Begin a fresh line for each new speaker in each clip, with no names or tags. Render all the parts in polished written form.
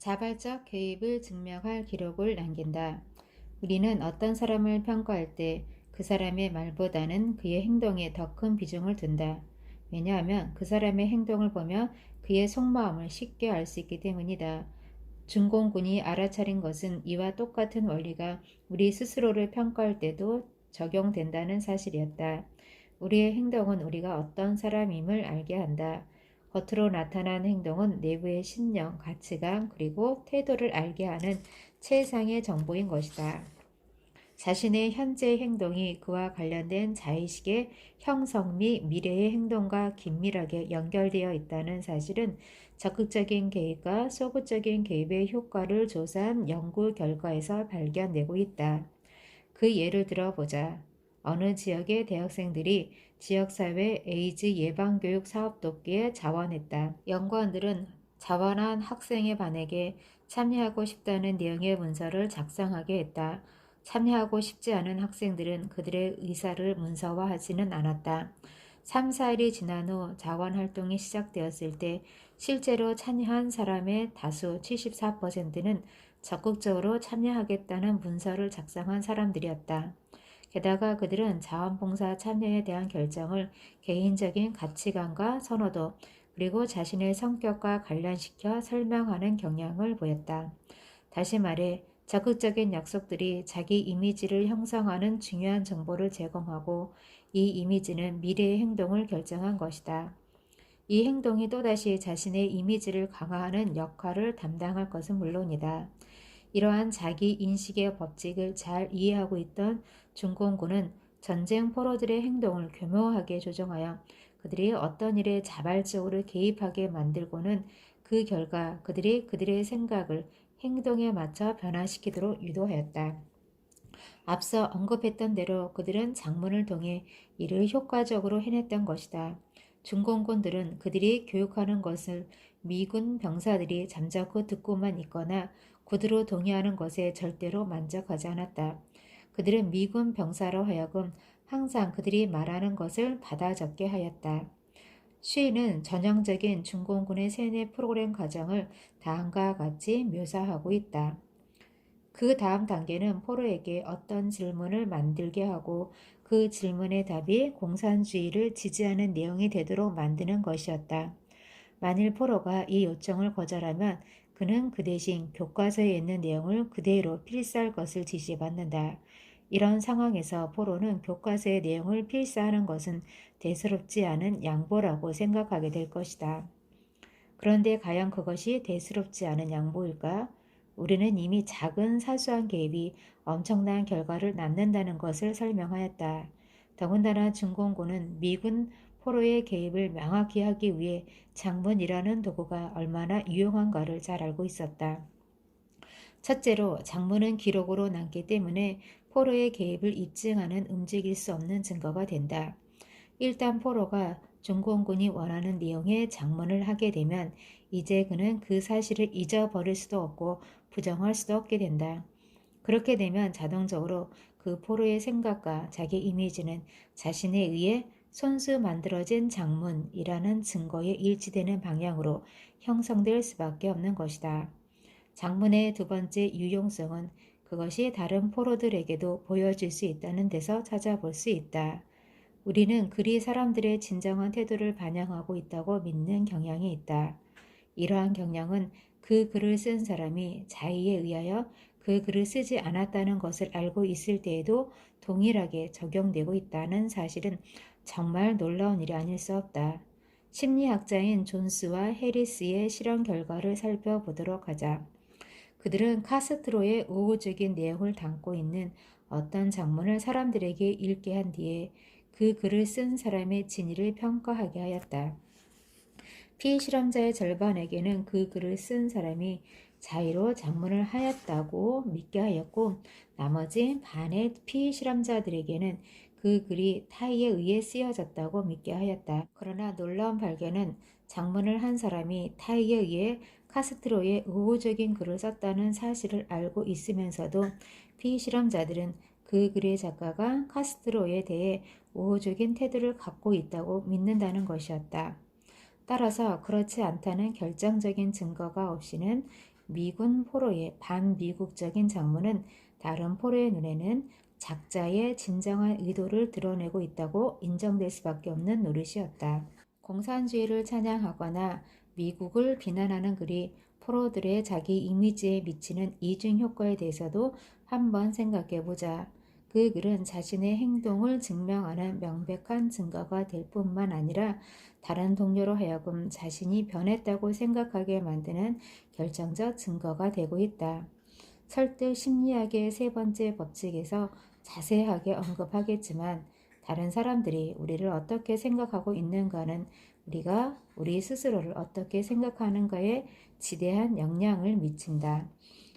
자발적 개입을 증명할 기록을 남긴다. 우리는 어떤 사람을 평가할 때 그 사람의 말보다는 그의 행동에 더 큰 비중을 둔다. 왜냐하면 그 사람의 행동을 보며 그의 속마음을 쉽게 알 수 있기 때문이다. 준공군이 알아차린 것은 이와 똑같은 원리가 우리 스스로를 평가할 때도 적용된다는 사실이었다. 우리의 행동은 우리가 어떤 사람임을 알게 한다. 겉으로 나타난 행동은 내부의 신념, 가치관, 그리고 태도를 알게 하는 최상의 정보인 것이다. 자신의 현재 행동이 그와 관련된 자의식의 형성 및 미래의 행동과 긴밀하게 연결되어 있다는 사실은 적극적인 개입과 소극적인 개입의 효과를 조사한 연구 결과에서 발견되고 있다. 그 예를 들어보자. 어느 지역의 대학생들이 지역사회 에이즈 예방교육 사업 돕기에 자원했다. 연구원들은 자원한 학생의 반에게 참여하고 싶다는 내용의 문서를 작성하게 했다. 참여하고 싶지 않은 학생들은 그들의 의사를 문서화하지는 않았다. 3, 4일이 지난 후 자원활동이 시작되었을 때 실제로 참여한 사람의 다수 74%는 적극적으로 참여하겠다는 문서를 작성한 사람들이었다. 게다가 그들은 자원봉사 참여에 대한 결정을 개인적인 가치관과 선호도 그리고 자신의 성격과 관련시켜 설명하는 경향을 보였다. 다시 말해 적극적인 약속들이 자기 이미지를 형성하는 중요한 정보를 제공하고 이 이미지는 미래의 행동을 결정한 것이다. 이 행동이 또다시 자신의 이미지를 강화하는 역할을 담당할 것은 물론이다. 이러한 자기 인식의 법칙을 잘 이해하고 있던 중공군은 전쟁 포로들의 행동을 교묘하게 조정하여 그들이 어떤 일에 자발적으로 개입하게 만들고는 그 결과 그들의 생각을 행동에 맞춰 변화시키도록 유도하였다. 앞서 언급했던 대로 그들은 장문을 통해 이를 효과적으로 해냈던 것이다. 중공군들은 그들이 교육하는 것을 미군 병사들이 잠자코 듣고만 있거나 구두로 동의하는 것에 절대로 만족하지 않았다. 그들은 미군 병사로 하여금 항상 그들이 말하는 것을 받아 적게 하였다. 시인은 전형적인 중공군의 세뇌 프로그램 과정을 다음과 같이 묘사하고 있다. 그 다음 단계는 포로에게 어떤 질문을 만들게 하고 그 질문의 답이 공산주의를 지지하는 내용이 되도록 만드는 것이었다. 만일 포로가 이 요청을 거절하면 그는 그 대신 교과서에 있는 내용을 그대로 필사할 것을 지시받는다. 이런 상황에서 포로는 교과서의 내용을 필사하는 것은 대수롭지 않은 양보라고 생각하게 될 것이다. 그런데 과연 그것이 대수롭지 않은 양보일까? 우리는 이미 작은 사소한 개입이 엄청난 결과를 낳는다는 것을 설명하였다. 더군다나 중공군은 미군 포로의 개입을 명확히 하기 위해 장문이라는 도구가 얼마나 유용한가를 잘 알고 있었다. 첫째로 장문은 기록으로 남기 때문에 포로의 개입을 입증하는 움직일 수 없는 증거가 된다. 일단 포로가 중공군이 원하는 내용의 장문을 하게 되면 이제 그는 그 사실을 잊어버릴 수도 없고 부정할 수도 없게 된다. 그렇게 되면 자동적으로 그 포로의 생각과 자기 이미지는 자신에 의해 손수 만들어진 장문이라는 증거에 일치되는 방향으로 형성될 수밖에 없는 것이다. 장문의 두 번째 유용성은 그것이 다른 포로들에게도 보여질 수 있다는 데서 찾아볼 수 있다. 우리는 글이 사람들의 진정한 태도를 반영하고 있다고 믿는 경향이 있다. 이러한 경향은 그 글을 쓴 사람이 자의에 의하여 그 글을 쓰지 않았다는 것을 알고 있을 때에도 동일하게 적용되고 있다는 사실은 정말 놀라운 일이 아닐 수 없다. 심리학자인 존스와 해리스의 실험 결과를 살펴보도록 하자. 그들은 카스트로의 우호적인 내용을 담고 있는 어떤 장문을 사람들에게 읽게 한 뒤에 그 글을 쓴 사람의 진위를 평가하게 하였다. 피실험자의 절반에게는 그 글을 쓴 사람이 자의로 장문을 하였다고 믿게 하였고 나머지 반의 피실험자들에게는 그 글이 타의에 의해 쓰여졌다고 믿게 하였다. 그러나 놀라운 발견은 장문을 한 사람이 타의에 의해 카스트로의 우호적인 글을 썼다는 사실을 알고 있으면서도 피실험자들은 그 글의 작가가 카스트로에 대해 우호적인 태도를 갖고 있다고 믿는다는 것이었다. 따라서 그렇지 않다는 결정적인 증거가 없이는 미군 포로의 반미국적인 장문은 다른 포로의 눈에는 작자의 진정한 의도를 드러내고 있다고 인정될 수밖에 없는 노릇이었다. 공산주의를 찬양하거나 미국을 비난하는 글이 포로들의 자기 이미지에 미치는 이중 효과에 대해서도 한번 생각해 보자. 그 글은 자신의 행동을 증명하는 명백한 증거가 될 뿐만 아니라 다른 동료로 하여금 자신이 변했다고 생각하게 만드는 결정적 증거가 되고 있다. 설득 심리학의 세 번째 법칙에서 자세하게 언급하겠지만 다른 사람들이 우리를 어떻게 생각하고 있는가는 우리가 우리 스스로를 어떻게 생각하는가에 지대한 영향을 미친다.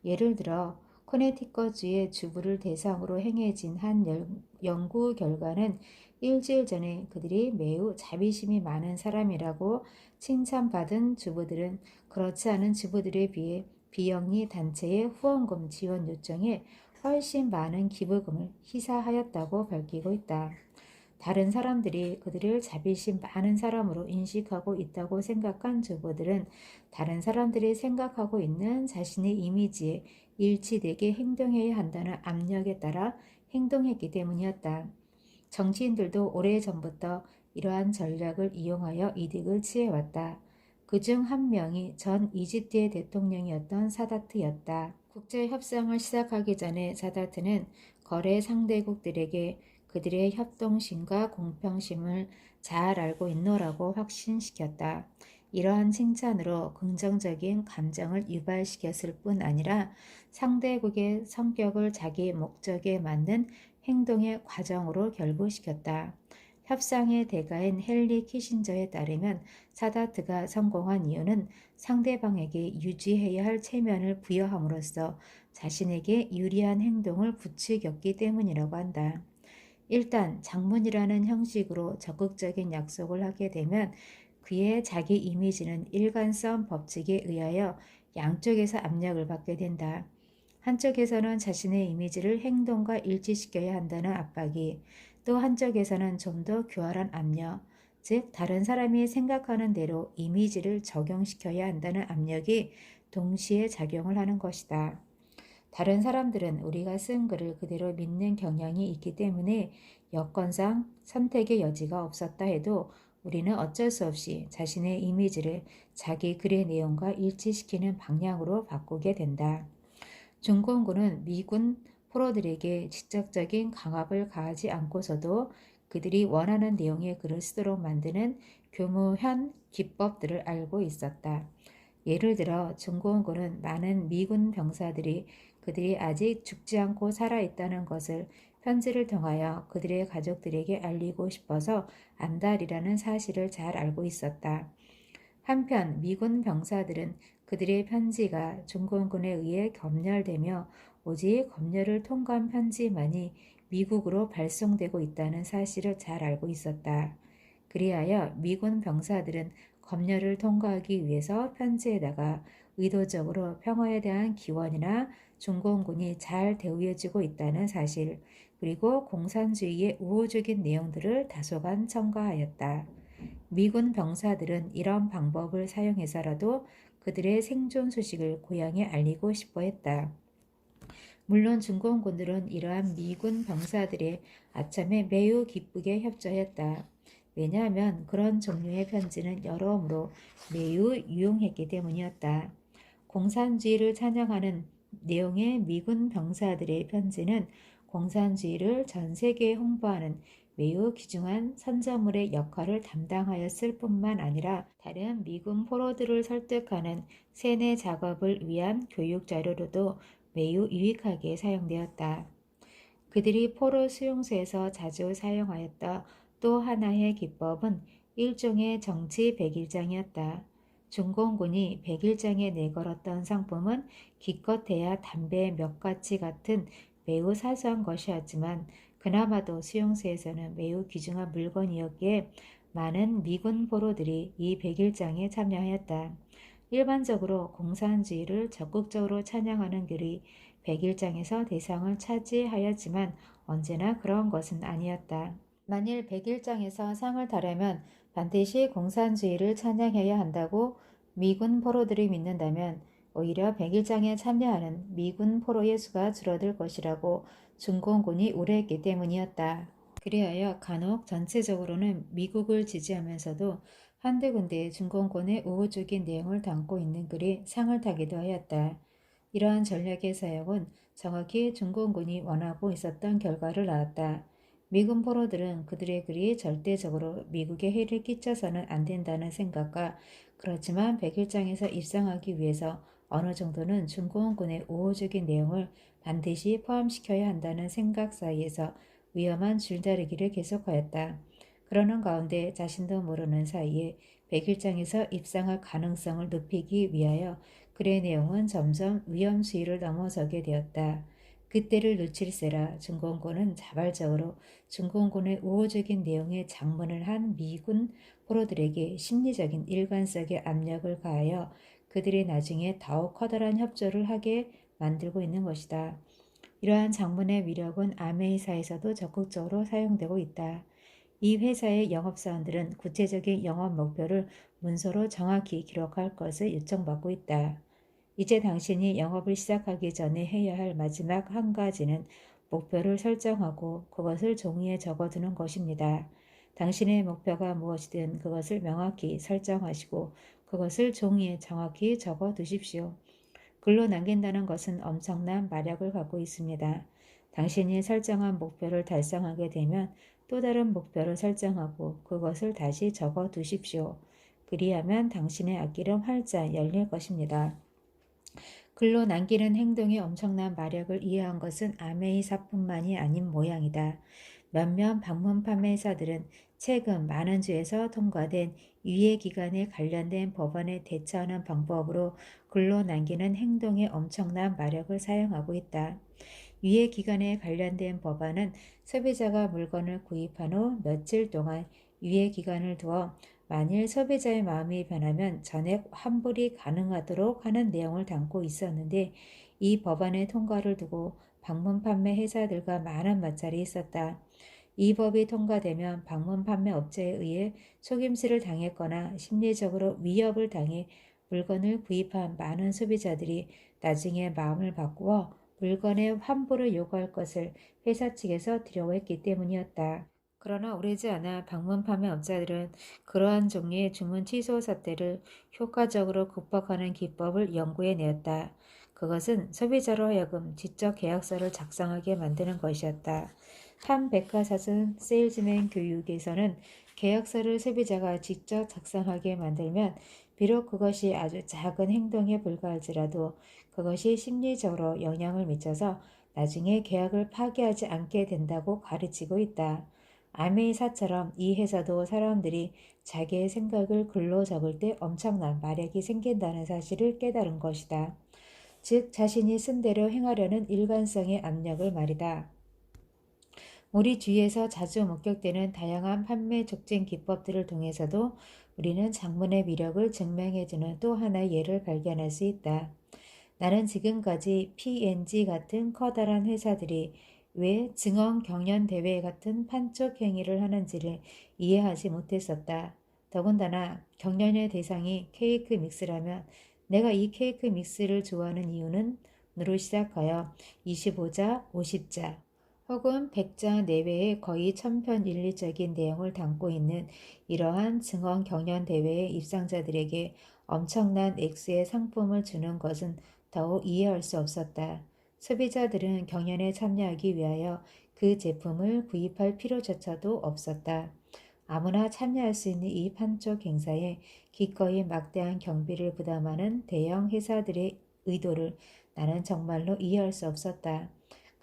예를 들어 커네티컷주의 주부를 대상으로 행해진 한 연구 결과는 일주일 전에 그들이 매우 자비심이 많은 사람이라고 칭찬받은 주부들은 그렇지 않은 주부들에 비해 비영리 단체의 후원금 지원 요청에 훨씬 많은 기부금을 희사하였다고 밝히고 있다. 다른 사람들이 그들을 자비심 많은 사람으로 인식하고 있다고 생각한 주부들은 다른 사람들이 생각하고 있는 자신의 이미지에 일치되게 행동해야 한다는 압력에 따라 행동했기 때문이었다. 정치인들도 오래전부터 이러한 전략을 이용하여 이득을 취해왔다. 그중 한 명이 전 이집트의 대통령이었던 사다트였다. 국제협상을 시작하기 전에 사다트는 거래 상대국들에게 그들의 협동심과 공평심을 잘 알고 있노라고 확신시켰다. 이러한 칭찬으로 긍정적인 감정을 유발시켰을 뿐 아니라 상대국의 성격을 자기 목적에 맞는 행동의 과정으로 결부시켰다. 협상의 대가인 헨리 키신저에 따르면 사다트가 성공한 이유는 상대방에게 유지해야 할 체면을 부여함으로써 자신에게 유리한 행동을 부추겼기 때문이라고 한다. 일단 장문이라는 형식으로 적극적인 약속을 하게 되면 그의 자기 이미지는 일관성 법칙에 의하여 양쪽에서 압력을 받게 된다. 한쪽에서는 자신의 이미지를 행동과 일치시켜야 한다는 압박이, 또 한쪽에서는 좀 더 교활한 압력, 즉 다른 사람이 생각하는 대로 이미지를 적용시켜야 한다는 압력이 동시에 작용을 하는 것이다. 다른 사람들은 우리가 쓴 글을 그대로 믿는 경향이 있기 때문에 여건상 선택의 여지가 없었다 해도 우리는 어쩔 수 없이 자신의 이미지를 자기 글의 내용과 일치시키는 방향으로 바꾸게 된다. 중공군은 미군 포로들에게 직접적인 강압을 가하지 않고서도 그들이 원하는 내용의 글을 쓰도록 만드는 교묘한 기법들을 알고 있었다. 예를 들어 중공군은 많은 미군 병사들이 그들이 아직 죽지 않고 살아있다는 것을 편지를 통하여 그들의 가족들에게 알리고 싶어서 안달이라는 사실을 잘 알고 있었다. 한편 미군 병사들은 그들의 편지가 중공군에 의해 검열되며 오직 검열을 통과한 편지만이 미국으로 발송되고 있다는 사실을 잘 알고 있었다. 그리하여 미군 병사들은 검열을 통과하기 위해서 편지에다가 의도적으로 평화에 대한 기원이나 중공군이 잘 대우해주고 있다는 사실, 그리고 공산주의의 우호적인 내용들을 다소간 첨가하였다. 미군 병사들은 이런 방법을 사용해서라도 그들의 생존 소식을 고향에 알리고 싶어 했다. 물론 중공군들은 이러한 미군 병사들의 아참에 매우 기쁘게 협조했다. 왜냐하면 그런 종류의 편지는 여러모로 매우 유용했기 때문이었다. 공산주의를 찬양하는 내용의 미군 병사들의 편지는 공산주의를 전 세계에 홍보하는 매우 귀중한 선전물의 역할을 담당하였을 뿐만 아니라 다른 미군 포로들을 설득하는 세뇌 작업을 위한 교육 자료로도 매우 유익하게 사용되었다. 그들이 포로 수용소에서 자주 사용하였던 또 하나의 기법은 일종의 정치 백일장이었다. 중공군이 백일장에 내걸었던 상품은 기껏해야 담배 몇 가지 같은 매우 사소한 것이었지만 그나마도 수용소에서는 매우 귀중한 물건이었기에 많은 미군 포로들이 이 백일장에 참여하였다. 일반적으로 공산주의를 적극적으로 찬양하는 글이 백일장에서 대상을 차지하였지만 언제나 그런 것은 아니었다. 만일 백일장에서 상을 타려면 반드시 공산주의를 찬양해야 한다고 미군 포로들이 믿는다면 오히려 백일장에 참여하는 미군 포로의 수가 줄어들 것이라고 중공군이 우려했기 때문이었다. 그리하여 간혹 전체적으로는 미국을 지지하면서도 한두 군데의 중공군의 우호적인 내용을 담고 있는 글이 상을 타기도 하였다. 이러한 전략의 사용은 정확히 중공군이 원하고 있었던 결과를 낳았다. 미군 포로들은 그들의 글이 절대적으로 미국에 해를 끼쳐서는 안 된다는 생각과 그렇지만 백일장에서 입성하기 위해서 어느 정도는 중공군의 우호적인 내용을 반드시 포함시켜야 한다는 생각 사이에서 위험한 줄다리기를 계속하였다. 그러는 가운데 자신도 모르는 사이에 백일장에서 입상할 가능성을 높이기 위하여 글의 내용은 점점 위험 수위를 넘어서게 되었다. 그때를 놓칠세라 중공군은 자발적으로 중공군의 우호적인 내용에 장문을 한 미군 포로들에게 심리적인 일관성의 압력을 가하여 그들이 나중에 더욱 커다란 협조를 하게 만들고 있는 것이다. 이러한 장문의 위력은 아메이사에서도 적극적으로 사용되고 있다. 이 회사의 영업사원들은 구체적인 영업 목표를 문서로 정확히 기록할 것을 요청받고 있다. 이제 당신이 영업을 시작하기 전에 해야 할 마지막 한 가지는 목표를 설정하고 그것을 종이에 적어두는 것입니다. 당신의 목표가 무엇이든 그것을 명확히 설정하시고 그것을 종이에 정확히 적어두십시오. 글로 남긴다는 것은 엄청난 마력을 갖고 있습니다. 당신이 설정한 목표를 달성하게 되면 또 다른 목표를 설정하고 그것을 다시 적어 두십시오. 그리하면 당신의 앞길은 활짝 열릴 것입니다. 글로 남기는 행동의 엄청난 마력을 이해한 것은 아메이사뿐만이 아닌 모양이다. 몇몇 방문 판매사들은 최근 많은 주에서 통과된 유예기간에 관련된 법안에 대처하는 방법으로 글로 남기는 행동에 엄청난 마력을 사용하고 있다. 유예기간에 관련된 법안은 소비자가 물건을 구입한 후 며칠 동안 유예기간을 두어 만일 소비자의 마음이 변하면 전액 환불이 가능하도록 하는 내용을 담고 있었는데 이 법안의 통과를 두고 방문 판매 회사들과 많은 마찰이 있었다. 이 법이 통과되면 방문 판매 업체에 의해 속임수를 당했거나 심리적으로 위협을 당해 물건을 구입한 많은 소비자들이 나중에 마음을 바꾸어 물건의 환불을 요구할 것을 회사 측에서 두려워했기 때문이었다. 그러나 오래지 않아 방문 판매 업자들은 그러한 종류의 주문 취소 사태를 효과적으로 극복하는 기법을 연구해내었다. 그것은 소비자로 하여금 직접 계약서를 작성하게 만드는 것이었다. 한 백과사전 세일즈맨 교육에서는 계약서를 소비자가 직접 작성하게 만들면 비록 그것이 아주 작은 행동에 불과할지라도 그것이 심리적으로 영향을 미쳐서 나중에 계약을 파기하지 않게 된다고 가르치고 있다. 아메이사처럼 이 회사도 사람들이 자기의 생각을 글로 적을 때 엄청난 마력이 생긴다는 사실을 깨달은 것이다. 즉 자신이 쓴 대로 행하려는 일관성의 압력을 말이다. 우리 주위에서 자주 목격되는 다양한 판매 촉진 기법들을 통해서도 우리는 장문의 위력을 증명해주는 또 하나의 예를 발견할 수 있다. 나는 지금까지 P&G 같은 커다란 회사들이 왜 증언 경연 대회 같은 판촉 행위를 하는지를 이해하지 못했었다. 더군다나 경연의 대상이 케이크 믹스라면 내가 이 케이크 믹스를 좋아하는 이유는 으로 시작하여 25자, 50자 혹은 100자 내외의 거의 천편일률적인 내용을 담고 있는 이러한 증언 경연 대회의 입상자들에게 엄청난 액수의 상품을 주는 것은 더욱 이해할 수 없었다. 소비자들은 경연에 참여하기 위하여 그 제품을 구입할 필요조차도 없었다. 아무나 참여할 수 있는 이 판촉 행사에 기꺼이 막대한 경비를 부담하는 대형 회사들의 의도를 나는 정말로 이해할 수 없었다.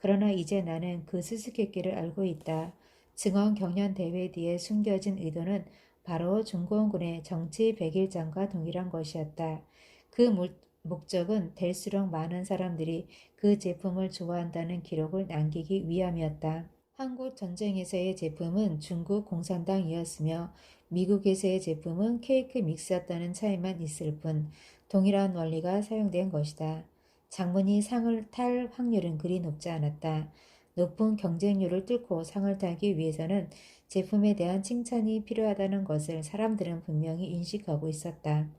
그러나 이제 나는 그 수수께끼를 알고 있다. 증언 경연 대회 뒤에 숨겨진 의도는 바로 중공군의 정치 백일장과 동일한 것이었다. 그 목적은 될수록 많은 사람들이 그 제품을 좋아한다는 기록을 남기기 위함이었다. 한국 전쟁에서의 제품은 중국 공산당이었으며 미국에서의 제품은 케이크 믹스였다는 차이만 있을 뿐 동일한 원리가 사용된 것이다. 장문이 상을 탈 확률은 그리 높지 않았다. 높은 경쟁률을 뚫고 상을 타기 위해서는 제품에 대한 칭찬이 필요하다는 것을 사람들은 분명히 인식하고 있었다.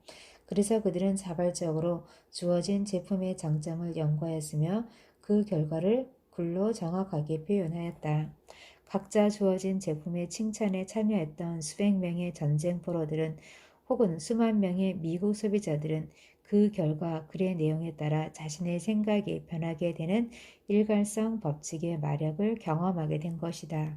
그래서 그들은 자발적으로 주어진 제품의 장점을 연구하였으며 그 결과를 글로 정확하게 표현하였다. 각자 주어진 제품의 칭찬에 참여했던 수백 명의 전쟁 포로들은 혹은 수만 명의 미국 소비자들은 그 결과 글의 내용에 따라 자신의 생각이 변하게 되는 일관성 법칙의 마력을 경험하게 된 것이다.